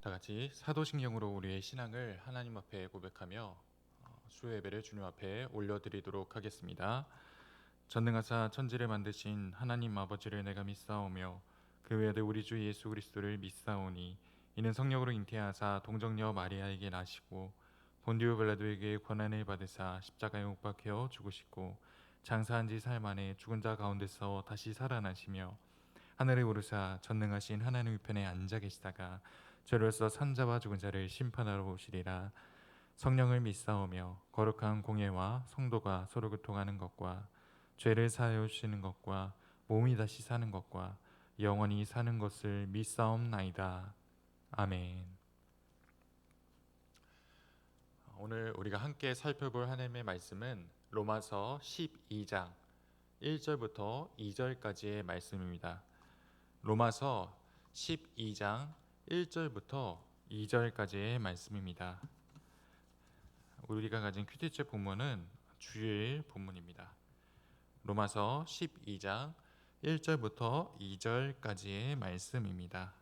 다 같이 사도신경으로 우리의 신앙을 하나님 앞에 고백하며 수요 예배를 주님 앞에 올려드리도록 하겠습니다. 전능하사 천지를 만드신 하나님 아버지를 내가 믿사오며 그 외아들 우리 주 예수 그리스도를 믿사오니 이는 성령으로 잉태하사 동정녀 마리아에게 나시고 본디오 빌라도에게 고난을 받으사 십자가에 못 박혀 죽으시고 장사한 지 사흘 만에 죽은 자 가운데서 다시 살아나시며 하늘에 오르사 전능하신 하나님 우편에 앉아 계시다가 죄로서 산자와 죽은 자를 심판하러 오시리라. 성령을 믿사오며 거룩한 공예와 성도가 서로 교통하는 것과 죄를 사하여 주시는 것과 몸이 다시 사는 것과 영원히 사는 것을 믿사옵나이다. 아멘. 오늘 우리가 함께 살펴볼 하나님의 말씀은 로마서 12장 1절부터 2절까지의 말씀입니다. 로마서 12장 1절부터 2절까지의 말씀입니다. 우리가 가진 큐티체 본문은 주일 본문입니다. 로마서 12장 1절부터 2절까지의 말씀입니다.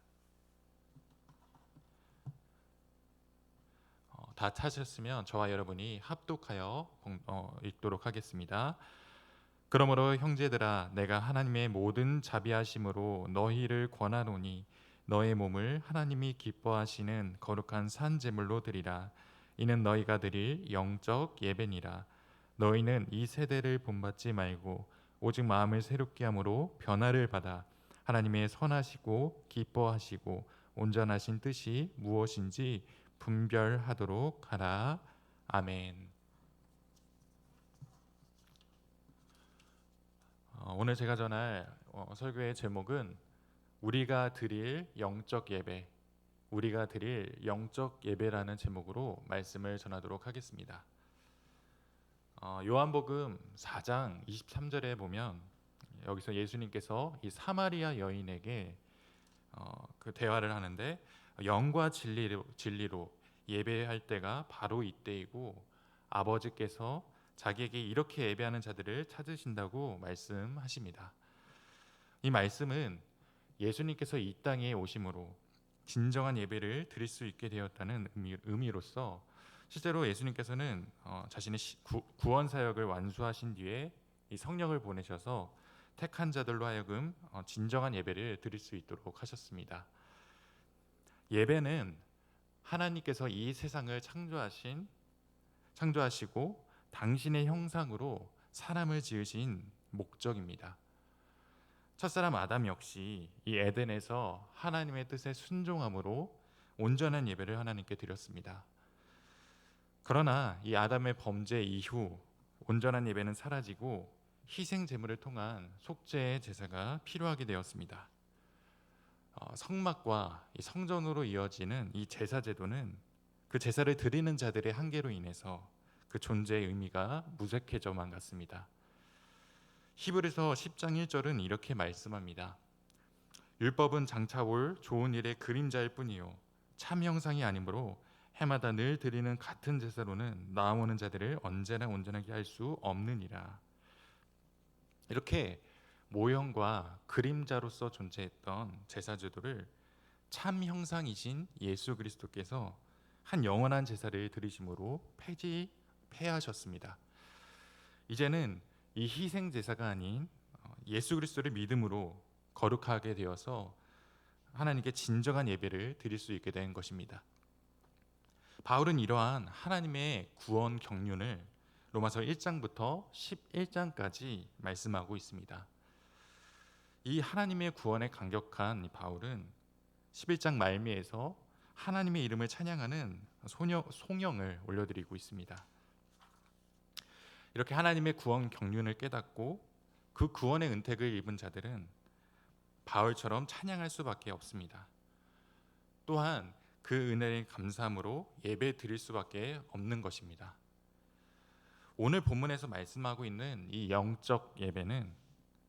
다 찾으셨으면 저와 여러분이 합독하여 읽도록 하겠습니다. 그러므로 형제들아 내가 하나님의 모든 자비하심으로 너희를 권하노니 너의 몸을 하나님이 기뻐하시는 거룩한 산 제물로 드리라. 이는 너희가 드릴 영적 예배니라. 너희는 이 세대를 본받지 말고 오직 마음을 새롭게 함으로 변화를 받아 하나님의 선하시고 기뻐하시고 온전하신 뜻이 무엇인지 분별하도록 하라. 아멘. 오늘 제가 전할 설교의 제목은 우리가 드릴 영적 예배, 우리가 드릴 영적 예배라는 제목으로 말씀을 전하도록 하겠습니다. 요한복음 4장 23절에 보면 여기서 예수님께서 이 사마리아 여인에게 그 대화를 하는데 영과 진리로 예배할 때가 바로 이때이고 아버지께서 자기에게 이렇게 예배하는 자들을 찾으신다고 말씀하십니다. 이 말씀은 예수님께서 이 땅에 오심으로 진정한 예배를 드릴 수 있게 되었다는 의미로서 실제로 예수님께서는 자신의 구원 사역을 완수하신 뒤에 이 성령을 보내셔서 택한 자들로 하여금 진정한 예배를 드릴 수 있도록 하셨습니다. 예배는 하나님께서 이 세상을 창조하시고 당신의 형상으로 사람을 지으신 목적입니다. 첫사람 아담 역시 이 에덴에서 하나님의 뜻에 순종함으로 온전한 예배를 하나님께 드렸습니다. 그러나 이 아담의 범죄 이후 온전한 예배는 사라지고 희생 제물을 통한 속죄의 제사가 필요하게 되었습니다. 성막과 이 성전으로 이어지는 이 제사 제도는 그 제사를 드리는 자들의 한계로 인해서 그 존재의 의미가 무색해져만 갔습니다. 히브리서 10장 1절은 이렇게 말씀합니다. 율법은 장차 올 좋은 일의 그림자일 뿐이요 참 형상이 아니므로 해마다 늘 드리는 같은 제사로는 나아오는 자들을 언제나 온전하게 할 수 없느니라. 이렇게 모형과 그림자로서 존재했던 제사 제도를 참 형상이신 예수 그리스도께서 한 영원한 제사를 드리심으로 폐하셨습니다. 이제는 이 희생 제사가 아닌 예수 그리스도를 믿음으로 거룩하게 되어서 하나님께 진정한 예배를 드릴 수 있게 된 것입니다. 바울은 이러한 하나님의 구원 경륜을 로마서 1장부터 11장까지 말씀하고 있습니다. 이 하나님의 구원에 감격한 바울은 11장 말미에서 하나님의 이름을 찬양하는 송영을 올려드리고 있습니다. 이렇게 하나님의 구원 경륜을 깨닫고 그 구원의 은택을 입은 자들은 바울처럼 찬양할 수밖에 없습니다. 또한 그 은혜를 감사함으로 예배 드릴 수밖에 없는 것입니다. 오늘 본문에서 말씀하고 있는 이 영적 예배는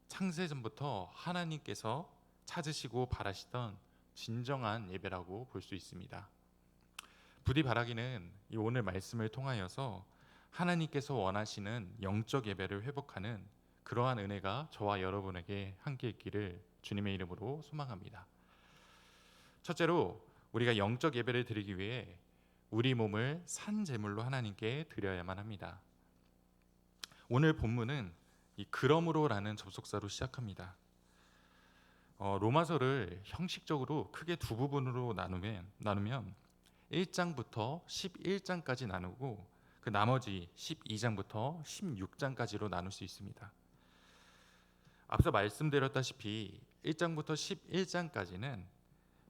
창세전부터 하나님께서 찾으시고 바라시던 진정한 예배라고 볼 수 있습니다. 부디 바라기는 이 오늘 말씀을 통하여서 하나님께서 원하시는 영적 예배를 회복하는 그러한 은혜가 저와 여러분에게 함께 있기를 주님의 이름으로 소망합니다. 첫째로 우리가 영적 예배를 드리기 위해 우리 몸을 산 제물로 하나님께 드려야만 합니다. 오늘 본문은 이 그러므로라는 접속사로 시작합니다. 로마서를 형식적으로 크게 두 부분으로 나누면 1장부터 11장까지 나누고 그 나머지 12장부터 16장까지로 나눌 수 있습니다. 앞서 말씀드렸다시피 1장부터 11장까지는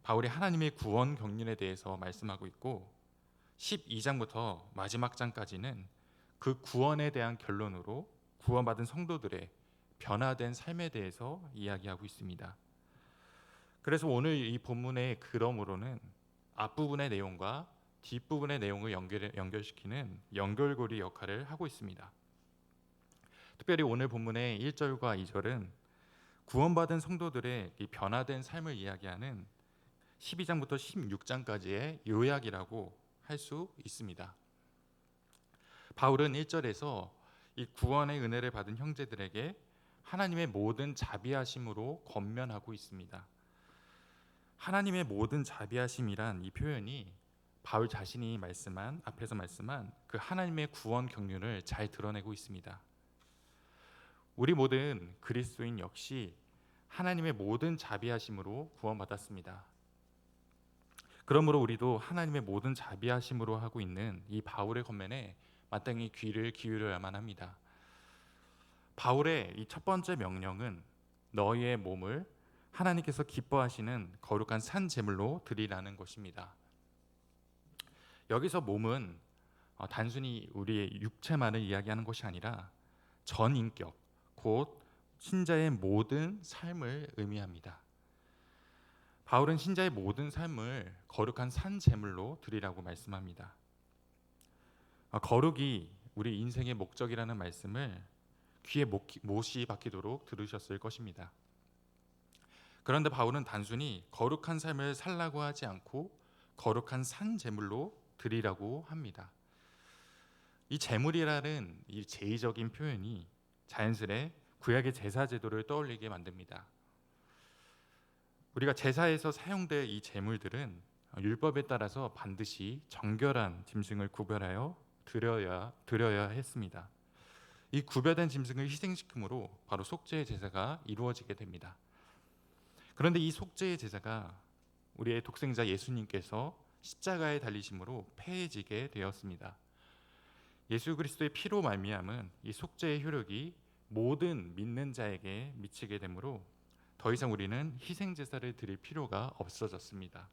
바울이 하나님의 구원 경륜에 대해서 말씀하고 있고 12장부터 마지막 장까지는 그 구원에 대한 결론으로 구원받은 성도들의 변화된 삶에 대해서 이야기하고 있습니다. 그래서 오늘 이 본문의 그러므로는 앞부분의 내용과 뒷부분의 내용을 연결시키는 연결고리 역할을 하고 있습니다. 특별히 오늘 본문의 1절과 2절은 구원받은 성도들의 이 변화된 삶을 이야기하는 12장부터 16장까지의 요약이라고 할 수 있습니다. 바울은 1절에서 이 구원의 은혜를 받은 형제들에게 하나님의 모든 자비하심으로 권면하고 있습니다. 하나님의 모든 자비하심이란 이 표현이 바울 자신이 앞에서 말씀한 그 하나님의 구원 경륜을 잘 드러내고 있습니다. 우리 모든 그리스도인 역시 하나님의 모든 자비하심으로 구원받았습니다. 그러므로 우리도 하나님의 모든 자비하심으로 하고 있는 이 바울의 권면에 마땅히 귀를 기울여야만 합니다. 바울의 이 첫 번째 명령은 너희의 몸을 하나님께서 기뻐하시는 거룩한 산 제물로 드리라는 것입니다. 여기서 몸은 단순히 우리의 육체만을 이야기하는 것이 아니라 전인격, 곧 신자의 모든 삶을 의미합니다. 바울은 신자의 모든 삶을 거룩한 산 제물로 드리라고 말씀합니다. 거룩이 우리 인생의 목적이라는 말씀을 귀에 못이 박히도록 들으셨을 것입니다. 그런데 바울은 단순히 거룩한 삶을 살라고 하지 않고 거룩한 산 제물로 드리라고 합니다. 이 제물이라는 이 제의적인 표현이 자연스레 구약의 제사 제도를 떠올리게 만듭니다. 우리가 제사에서 사용될 이 제물들은 율법에 따라서 반드시 정결한 짐승을 구별하여 드려야 했습니다. 이 구별된 짐승을 희생시킴으로 바로 속죄의 제사가 이루어지게 됩니다. 그런데 이 속죄의 제사가 우리의 독생자 예수님께서 십자가에 달리심으로 폐해지게 되었습니다. 예수 그리스도의 피로 말미암은 이 속죄의 효력이 모든 믿는 자에게 미치게 되므로 더 이상 우리는 희생 제사를 드릴 필요가 없어졌습니다.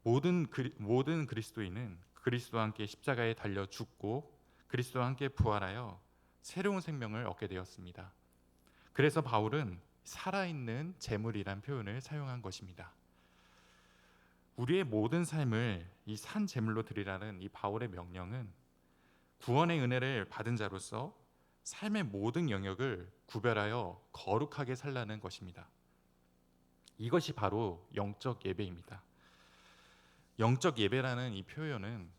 모든 그리스도인은 그리스도와 함께 십자가에 달려 죽고 그리스도와 함께 부활하여 새로운 생명을 얻게 되었습니다. 그래서 바울은 살아있는 제물이란 표현을 사용한 것입니다. 우리의 모든 삶을 이 산 제물로 드리라는 이 바울의 명령은 구원의 은혜를 받은 자로서 삶의 모든 영역을 구별하여 거룩하게 살라는 것입니다. 이것이 바로 영적 예배입니다. 영적 예배라는 이 표현은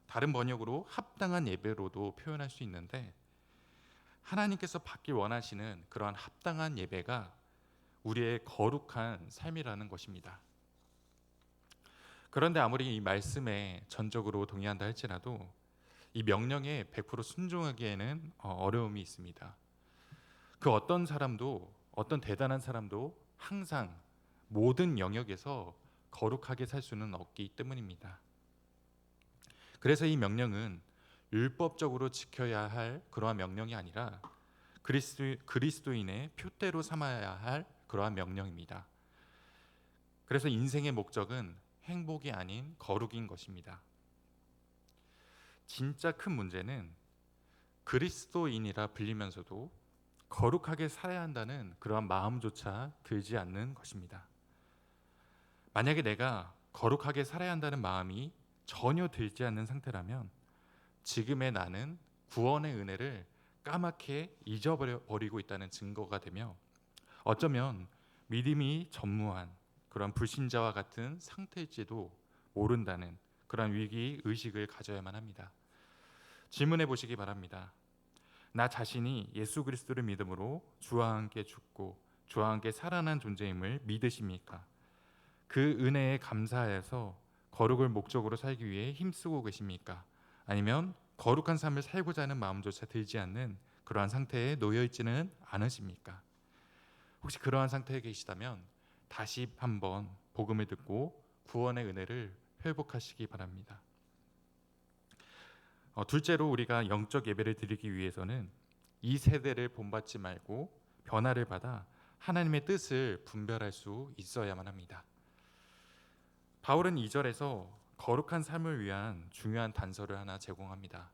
다른 번역으로 합당한 예배로도 표현할 수 있는데 하나님께서 받길 원하시는 그러한 합당한 예배가 우리의 거룩한 삶이라는 것입니다. 그런데 아무리 이 말씀에 전적으로 동의한다 할지라도 이 명령에 100% 순종하기에는 어려움이 있습니다. 그 어떤 대단한 사람도 항상 모든 영역에서 거룩하게 살 수는 없기 때문입니다. 그래서 이 명령은 율법적으로 지켜야 할 그러한 명령이 아니라 그리스도인의 표대로 삼아야 할 그러한 명령입니다. 그래서 인생의 목적은 행복이 아닌 거룩인 것입니다. 진짜 큰 문제는 그리스도인이라 불리면서도 거룩하게 살아야 한다는 그러한 마음조차 들지 않는 것입니다. 만약에 내가 거룩하게 살아야 한다는 마음이 전혀 들지 않는 상태라면 지금의 나는 구원의 은혜를 까맣게 잊어버리고 있다는 증거가 되며 어쩌면 믿음이 전무한 그런 불신자와 같은 상태일지도 모른다는 그런 위기 의식을 가져야만 합니다. 질문해 보시기 바랍니다. 나 자신이 예수 그리스도를 믿음으로 주와 함께 죽고 주와 함께 살아난 존재임을 믿으십니까? 그 은혜에 감사해서 거룩을 목적으로 살기 위해 힘쓰고 계십니까? 아니면 거룩한 삶을 살고자 하는 마음조차 들지 않는 그러한 상태에 놓여 있지는 않으십니까? 혹시 그러한 상태에 계시다면 다시 한번 복음을 듣고 구원의 은혜를 회복하시기 바랍니다. 둘째로 우리가 영적 예배를 드리기 위해서는 이 세대를 본받지 말고 변화를 받아 하나님의 뜻을 분별할 수 있어야만 합니다. 바울은 2절에서 거룩한 삶을 위한 중요한 단서를 하나 제공합니다.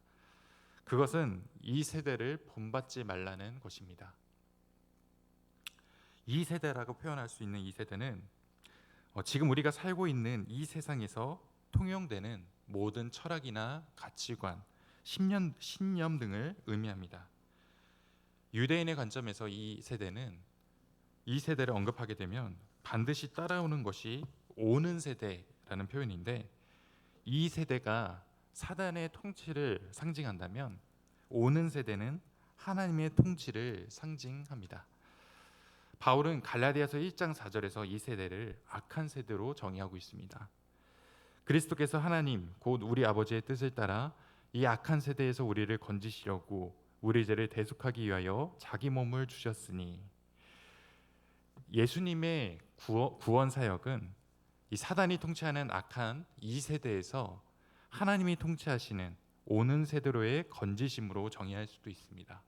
그것은 이 세대를 본받지 말라는 것입니다. 이 세대라고 표현할 수 있는 이 세대는 지금 우리가 살고 있는 이 세상에서 통용되는 모든 철학이나 가치관, 신념 등을 의미합니다. 유대인의 관점에서 이 세대를 언급하게 되면 반드시 따라오는 것이 오는 세대라는 표현인데, 이 세대가 사단의 통치를 상징한다면 오는 세대는 하나님의 통치를 상징합니다. 바울은 갈라디아서 1장 4절에서 이 세대를 악한 세대로 정의하고 있습니다. 그리스도께서 하나님 곧 우리 아버지의 뜻을 따라 이 악한 세대에서 우리를 건지시려고 우리 죄를 대속하기 위하여 자기 몸을 주셨으니, 예수님의 구원 사역은 이 사단이 통치하는 악한 이 세대에서 하나님이 통치하시는 오는 세대로의 건지심으로 정의할 수도 있습니다.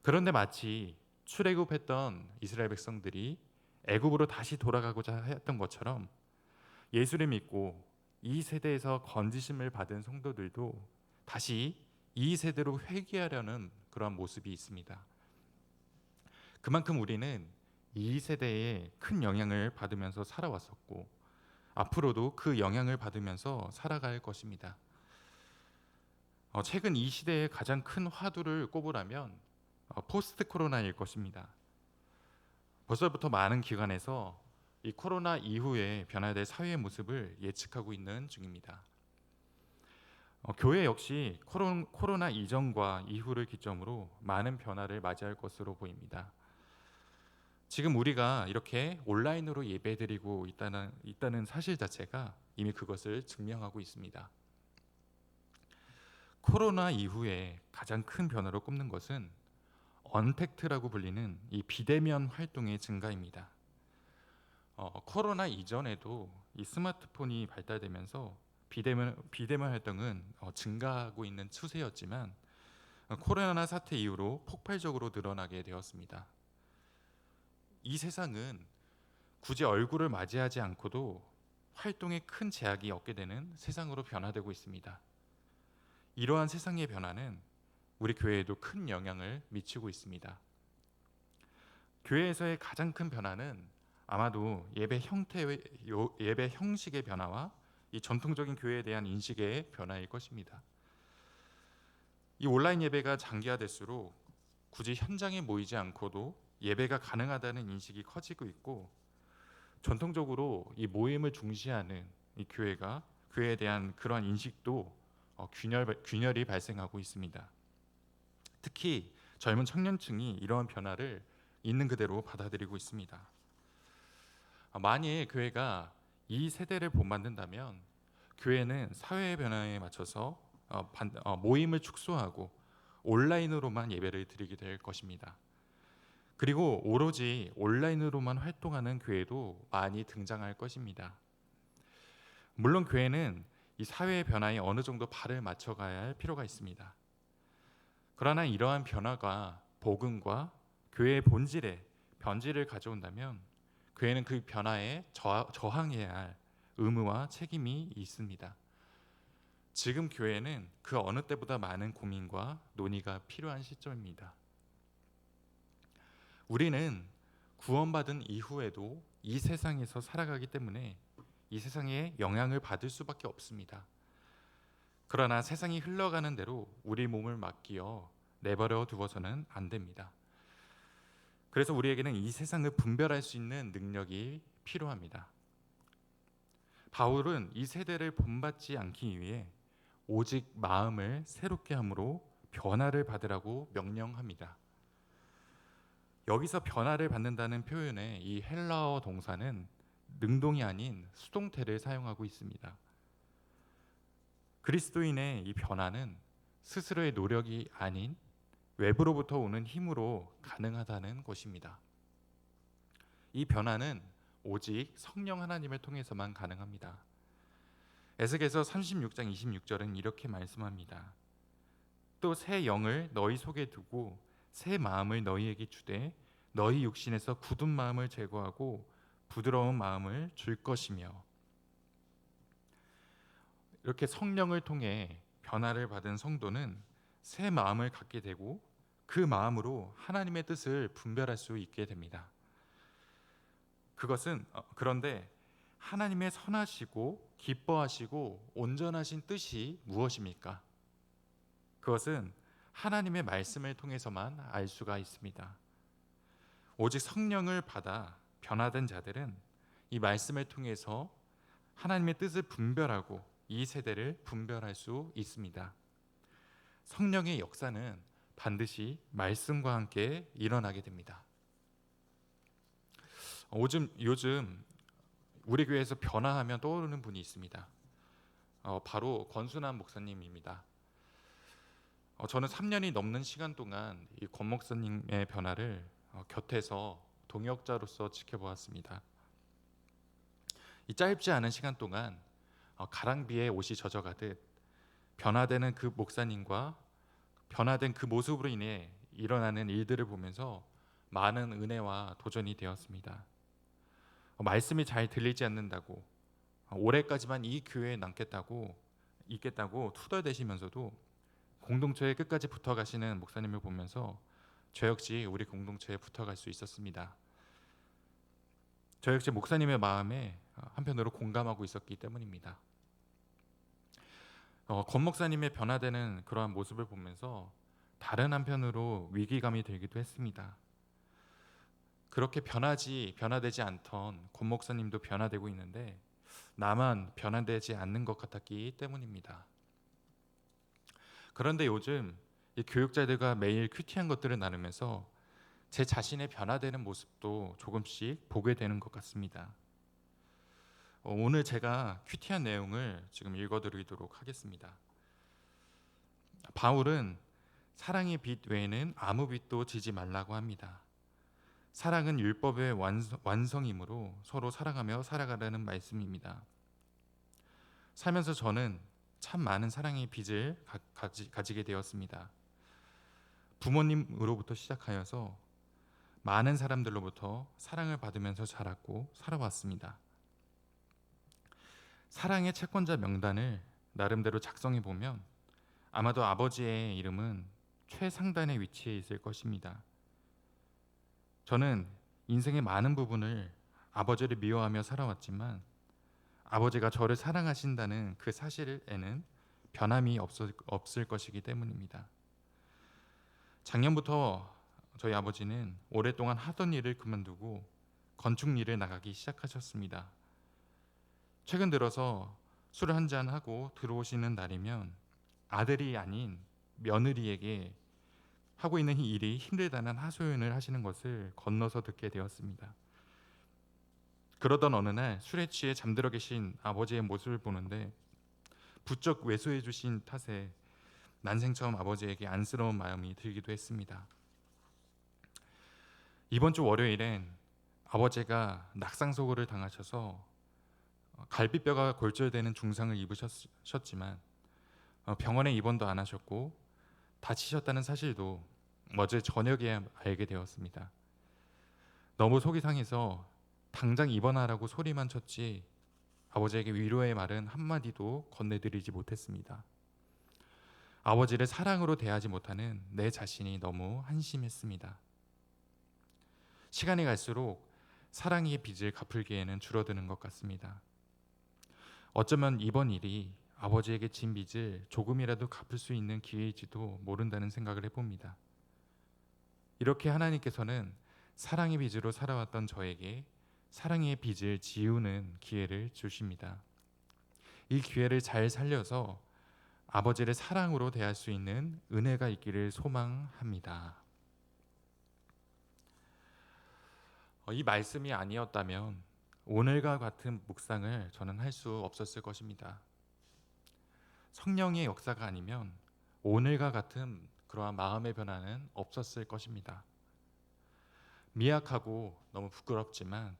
그런데 마치 출애굽했던 이스라엘 백성들이 애굽으로 다시 돌아가고자 했던 것처럼 예수를 믿고 이 세대에서 건지심을 받은 성도들도 다시 이 세대로 회귀하려는 그런 모습이 있습니다. 그만큼 우리는 이 세대에 큰 영향을 받으면서 살아왔었고 앞으로도 그 영향을 받으면서 살아갈 것입니다. 최근 이 시대의 가장 큰 화두를 꼽으라면 포스트 코로나일 것입니다. 벌써부터 많은 기관에서 이 코로나 이후에 변화될 사회의 모습을 예측하고 있는 중입니다. 교회 역시 코로나 이전과 이후를 기점으로 많은 변화를 맞이할 것으로 보입니다. 지금 우리가 이렇게 온라인으로 예배드리고 있다는 사실 자체가 이미 그것을 증명하고 있습니다. 코로나 이후에 가장 큰 변화로 꼽는 것은 언택트라고 불리는 이 비대면 활동의 증가입니다. 코로나 이전에도 이 스마트폰이 발달되면서 비대면 활동은 증가하고 있는 추세였지만 코로나 사태 이후로 폭발적으로 늘어나게 되었습니다. 이 세상은 굳이 얼굴을 맞이하지 않고도 활동에 큰 제약이 없게 되는 세상으로 변화되고 있습니다. 이러한 세상의 변화는 우리 교회에도 큰 영향을 미치고 있습니다. 교회에서의 가장 큰 변화는 아마도 예배 형식의 변화와 이 전통적인 교회에 대한 인식의 변화일 것입니다. 이 온라인 예배가 장기화될수록 굳이 현장에 모이지 않고도 예배가 가능하다는 인식이 커지고 있고, 전통적으로 이 모임을 중시하는 이 교회에 대한 그러한 인식도 균열이 발생하고 있습니다. 특히 젊은 청년층이 이러한 변화를 있는 그대로 받아들이고 있습니다. 만일 교회가 이 세대를 본받는다면 교회는 사회의 변화에 맞춰서 모임을 축소하고 온라인으로만 예배를 드리게 될 것입니다. 그리고 오로지 온라인으로만 활동하는 교회도 많이 등장할 것입니다. 물론 교회는 이 사회의 변화에 어느 정도 발을 맞춰가야 할 필요가 있습니다. 그러나 이러한 변화가 복음과 교회의 본질에 변질을 가져온다면 교회는 그 변화에 저항해야 할 의무와 책임이 있습니다. 지금 교회는 그 어느 때보다 많은 고민과 논의가 필요한 시점입니다. 우리는 구원받은 이후에도 이 세상에서 살아가기 때문에 이 세상에 영향을 받을 수밖에 없습니다. 그러나 세상이 흘러가는 대로 우리 몸을 맡기어 내버려 두어서는 안 됩니다. 그래서 우리에게는 이 세상을 분별할 수 있는 능력이 필요합니다. 바울은 이 세대를 본받지 않기 위해 오직 마음을 새롭게 함으로 변화를 받으라고 명령합니다. 여기서 변화를 받는다는 표현의 이 헬라어 동사는 능동이 아닌 수동태를 사용하고 있습니다. 그리스도인의 이 변화는 스스로의 노력이 아닌 외부로부터 오는 힘으로 가능하다는 것입니다. 이 변화는 오직 성령 하나님을 통해서만 가능합니다. 에스겔서 36장 26절은 이렇게 말씀합니다. 또 새 영을 너희 속에 두고 새 마음을 너희에게 주되 너희 육신에서 굳은 마음을 제거하고 부드러운 마음을 줄 것이며. 이렇게 성령을 통해 변화를 받은 성도는 새 마음을 갖게 되고 그 마음으로 하나님의 뜻을 분별할 수 있게 됩니다. 그런데 하나님의 선하시고 기뻐하시고 온전하신 뜻이 무엇입니까? 그것은 하나님의 말씀을 통해서만 알 수가 있습니다. 오직 성령을 받아 변화된 자들은 이 말씀을 통해서 하나님의 뜻을 분별하고 이 세대를 분별할 수 있습니다. 성령의 역사는 반드시 말씀과 함께 일어나게 됩니다. 요즘 우리 교회에서 변화하면 떠오르는 분이 있습니다. 바로 권순환 목사님입니다. 저는 3년이 넘는 시간 동안 이 권 목사님의 변화를 곁에서 동역자로서 지켜보았습니다. 이 짧지 않은 시간 동안 가랑비에 옷이 젖어가듯 변화되는 그 목사님과 변화된 그 모습으로 인해 일어나는 일들을 보면서 많은 은혜와 도전이 되었습니다. 말씀이 잘 들리지 않는다고 올해까지만 이 교회에 있겠다고 투덜대시면서도 공동체에 끝까지 붙어가시는 목사님을 보면서 저 역시 우리 공동체에 붙어갈 수 있었습니다. 저 역시 목사님의 마음에 한편으로 공감하고 있었기 때문입니다. 권 목사님의 변화되는 그러한 모습을 보면서 다른 한편으로 위기감이 들기도 했습니다. 그렇게 변화되지 않던 권 목사님도 변화되고 있는데 나만 변화되지 않는 것 같았기 때문입니다. 그런데 요즘 이 교육자들과 매일 큐티한 것들을 나누면서 제 자신의 변화되는 모습도 조금씩 보게 되는 것 같습니다. 오늘 제가 큐티한 내용을 지금 읽어드리도록 하겠습니다. 바울은 사랑의 빛 외에는 아무 빛도 지지 말라고 합니다. 사랑은 율법의 완성이므로 서로 사랑하며 살아가라는 말씀입니다. 살면서 저는 참 많은 사랑의 빚을 가지게 되었습니다. 부모님으로부터 시작하여서 많은 사람들로부터 사랑을 받으면서 자랐고 살아왔습니다. 사랑의 채권자 명단을 나름대로 작성해 보면 아마도 아버지의 이름은 최상단에 위치해 있을 것입니다. 저는 인생의 많은 부분을 아버지를 미워하며 살아왔지만 아버지가 저를 사랑하신다는 그 사실에는 변함이 없을 것이기 때문입니다. 작년부터 저희 아버지는 오랫동안 하던 일을 그만두고 건축 일에 나가기 시작하셨습니다. 최근 들어서 술을 한잔 하고 들어오시는 날이면 아들이 아닌 며느리에게 하고 있는 이 일이 힘들다는 하소연을 하시는 것을 건너서 듣게 되었습니다. 그러던 어느 날 술에 취해 잠들어 계신 아버지의 모습을 보는데 부쩍 외소해 주신 탓에 난생 처음 아버지에게 안쓰러운 마음이 들기도 했습니다. 이번 주 월요일엔 아버지가 낙상사고를 당하셔서 갈비뼈가 골절되는 중상을 입으셨지만 병원에 입원도 안 하셨고 다치셨다는 사실도 어제 저녁에 알게 되었습니다. 너무 속이 상해서 당장 입원하라고 소리만 쳤지 아버지에게 위로의 말은 한마디도 건네드리지 못했습니다. 아버지를 사랑으로 대하지 못하는 내 자신이 너무 한심했습니다. 시간이 갈수록 사랑의 빚을 갚을기에는 줄어드는 것 같습니다. 어쩌면 이번 일이 아버지에게 진 빚을 조금이라도 갚을 수 있는 기회일지도 모른다는 생각을 해봅니다. 이렇게 하나님께서는 사랑의 빚으로 살아왔던 저에게 사랑의 빚을 지우는 기회를 주십니다. 이 기회를 잘 살려서 아버지를 사랑으로 대할 수 있는 은혜가 있기를 소망합니다. 이 말씀이 아니었다면 오늘과 같은 묵상을 저는 할 수 없었을 것입니다. 성령의 역사가 아니면 오늘과 같은 그러한 마음의 변화는 없었을 것입니다. 미약하고 너무 부끄럽지만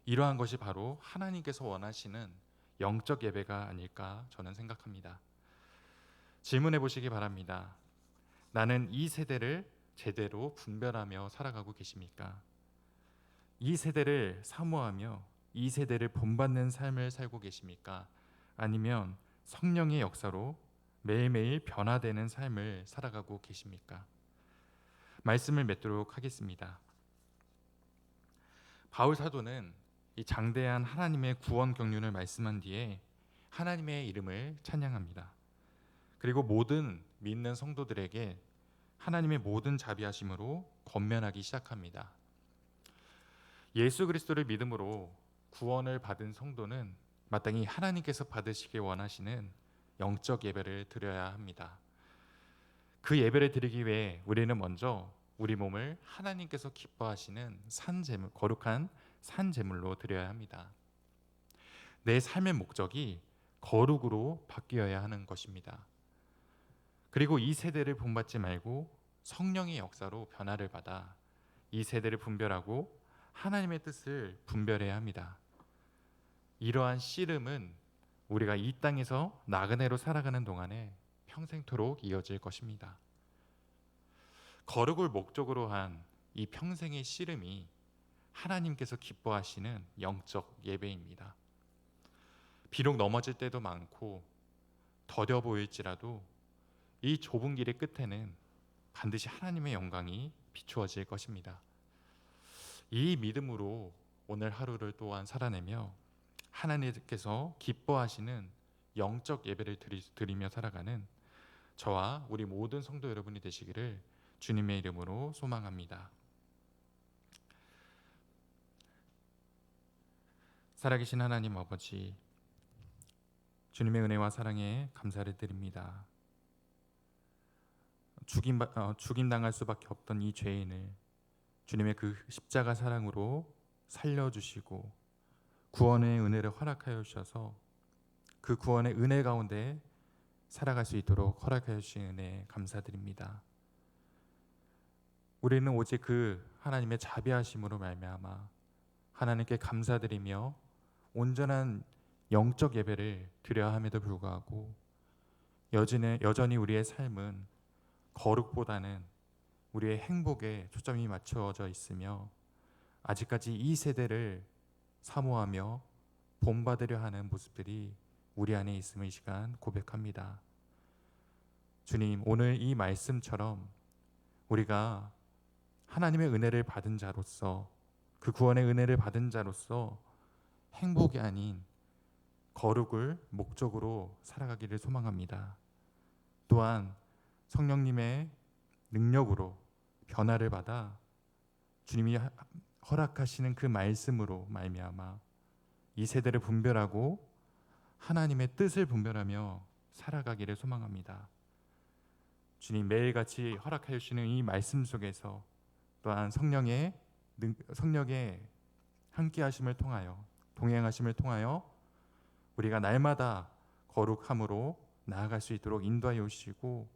이러한 것이 바로 하나님께서 원하시는 영적 예배가 아닐까 저는 생각합니다. 질문해 보시기 바랍니다. 나는 이 세대를 제대로 분별하며 살아가고 계십니까? 이 세대를 사모하며 이 세대를 본받는 삶을 살고 계십니까? 아니면 성령의 역사로 매일매일 변화되는 삶을 살아가고 계십니까? 말씀을 맺도록 하겠습니다. 바울 사도는 이 장대한 하나님의 구원 경륜을 말씀한 뒤에 하나님의 이름을 찬양합니다. 그리고 모든 믿는 성도들에게 하나님의 모든 자비하심으로 권면하기 시작합니다. 예수 그리스도를 믿음으로 구원을 받은 성도는 마땅히 하나님께서 받으시길 원하시는 영적 예배를 드려야 합니다. 그 예배를 드리기 위해 우리는 먼저 우리 몸을 하나님께서 기뻐하시는 산제물, 거룩한 산제물로 드려야 합니다. 내 삶의 목적이 거룩으로 바뀌어야 하는 것입니다. 그리고 이 세대를 본받지 말고 성령의 역사로 변화를 받아 이 세대를 분별하고 하나님의 뜻을 분별해야 합니다. 이러한 씨름은 우리가 이 땅에서 나그네로 살아가는 동안에 평생토록 이어질 것입니다. 거룩을 목적으로 한 이 평생의 씨름이 하나님께서 기뻐하시는 영적 예배입니다. 비록 넘어질 때도 많고 더뎌 보일지라도 이 좁은 길의 끝에는 반드시 하나님의 영광이 비추어질 것입니다. 이 믿음으로 오늘 하루를 또한 살아내며 하나님께서 기뻐하시는 영적 예배를 드리며 살아가는 저와 우리 모든 성도 여러분이 되시기를 주님의 이름으로 소망합니다. 살아계신 하나님 아버지, 주님의 은혜와 사랑에 감사를 드립니다. 죽임당할 수밖에 없던 이 죄인을 주님의 그 십자가 사랑으로 살려주시고 구원의 은혜를 허락하여 주셔서 그 구원의 은혜 가운데 살아갈 수 있도록 허락하여 주신 은혜에 감사드립니다. 우리는 오직 그 하나님의 자비하심으로 말미암아 하나님께 감사드리며 온전한 영적 예배를 드려야 함에도 불구하고 여전히 우리의 삶은 거룩보다는 우리의 행복에 초점이 맞춰져 있으며 아직까지 이 세대를 사모하며 본받으려 하는 모습들이 우리 안에 있음을 이 시간 고백합니다. 주님, 오늘 이 말씀처럼 우리가 하나님의 은혜를 받은 자로서 그 구원의 은혜를 받은 자로서 행복이 아닌 거룩을 목적으로 살아가기를 소망합니다. 또한 성령님의 능력으로 변화를 받아 주님이 허락하시는 그 말씀으로 말미암아 이 세대를 분별하고 하나님의 뜻을 분별하며 살아가기를 소망합니다. 주님, 매일같이 허락하여 주시는 이 말씀 속에서 또한 성령의 함께하심을 통하여 동행하심을 통하여 우리가 날마다 거룩함으로 나아갈 수 있도록 인도하여 주시고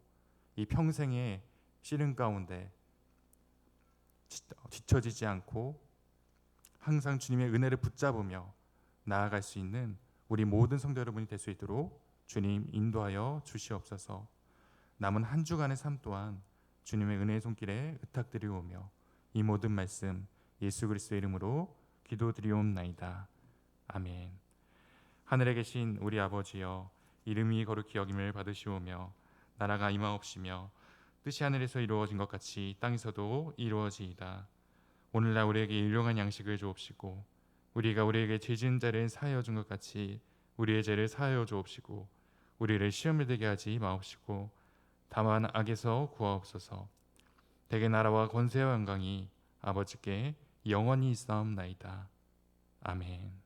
이 평생의 씨름 가운데 뒤처지지 않고 항상 주님의 은혜를 붙잡으며 나아갈 수 있는 우리 모든 성도 여러분이 될 수 있도록 주님 인도하여 주시옵소서. 남은 한 주간의 삶 또한 주님의 은혜의 손길에 의탁드리오며 이 모든 말씀 예수 그리스도의 이름으로 기도드리옵나이다. 아멘. 하늘에 계신 우리 아버지여, 이름이 거룩히 여김을 받으시오며 나라가 임하옵시며 뜻이 하늘에서 이루어진 것 같이 땅에서도 이루어지이다. 오늘날 우리에게 일용할 양식을 주옵시고 우리가 우리에게 죄 지은 자를 사하여 준 것 같이 우리의 죄를 사하여 주옵시고 우리를 시험에 들게 하지 마옵시고 다만 악에서 구하옵소서. 대개 나라와 권세와 영광이 아버지께 영원히 있사옵나이다. 아멘.